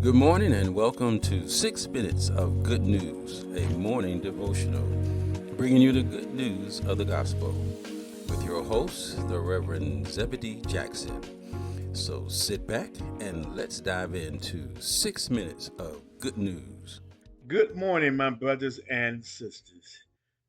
Good morning and welcome to 6 Minutes of Good News, a morning devotional, bringing you the good news of the gospel with your host, the Reverend Zebedee Jackson. So sit back and let's dive into 6 minutes of good news. Good morning, my brothers and sisters.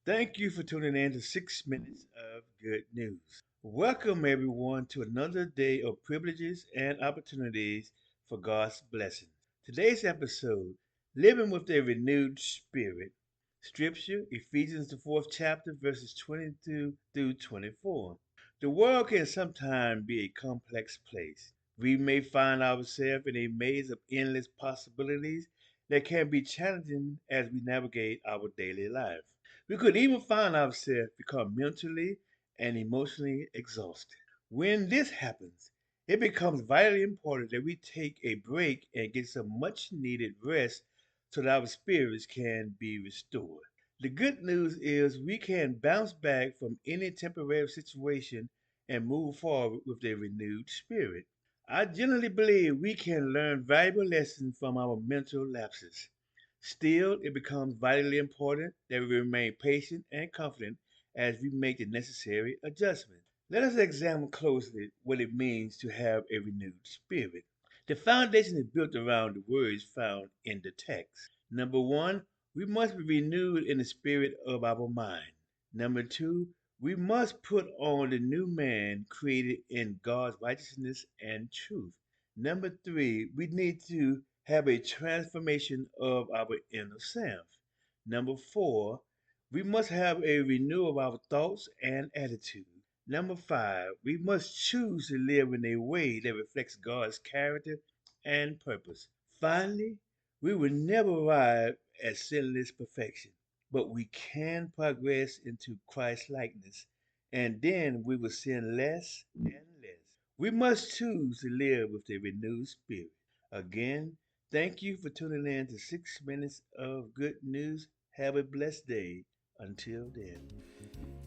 Thank you for tuning in to 6 Minutes of Good News. Welcome, everyone, to another day of privileges and opportunities for God's blessings. Today's episode, Living with a Renewed Spirit. Scripture, Ephesians, the 4th chapter, verses 22 through 24. The world can sometimes be a complex place. We may find ourselves in a maze of endless possibilities that can be challenging as we navigate our daily life. We could even find ourselves become mentally and emotionally exhausted. When this happens, it becomes vitally important that we take a break and get some much needed rest so that our spirits can be restored. The good news is we can bounce back from any temporary situation and move forward with a renewed spirit. I generally believe we can learn valuable lessons from our mental lapses. Still, it becomes vitally important that we remain patient and confident as we make the necessary adjustments. Let us examine closely what it means to have a renewed spirit. The foundation is built around the words found in the text. Number one, we must be renewed in the spirit of our mind. Number two, we must put on the new man created in God's righteousness and truth. Number three, we need to have a transformation of our inner self. Number four, we must have a renewal of our thoughts and attitude. Number five, we must choose to live in a way that reflects God's character and purpose. Finally, we will never arrive at sinless perfection, but we can progress into Christ likeness, and then we will sin less and less. We must choose to live with a renewed spirit. Again, thank you for tuning in to 6 Minutes of Good News. Have a blessed day. Until then.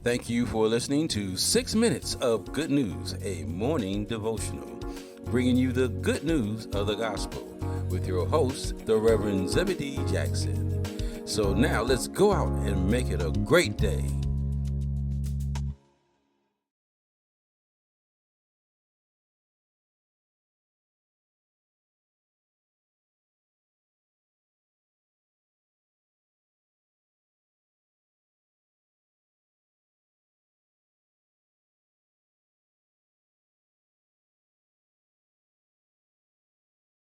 Thank you for listening to 6 Minutes of Good News, a morning devotional, bringing you the good news of the gospel with your host, the Reverend Zebedee Jackson. So now let's go out and make it a great day.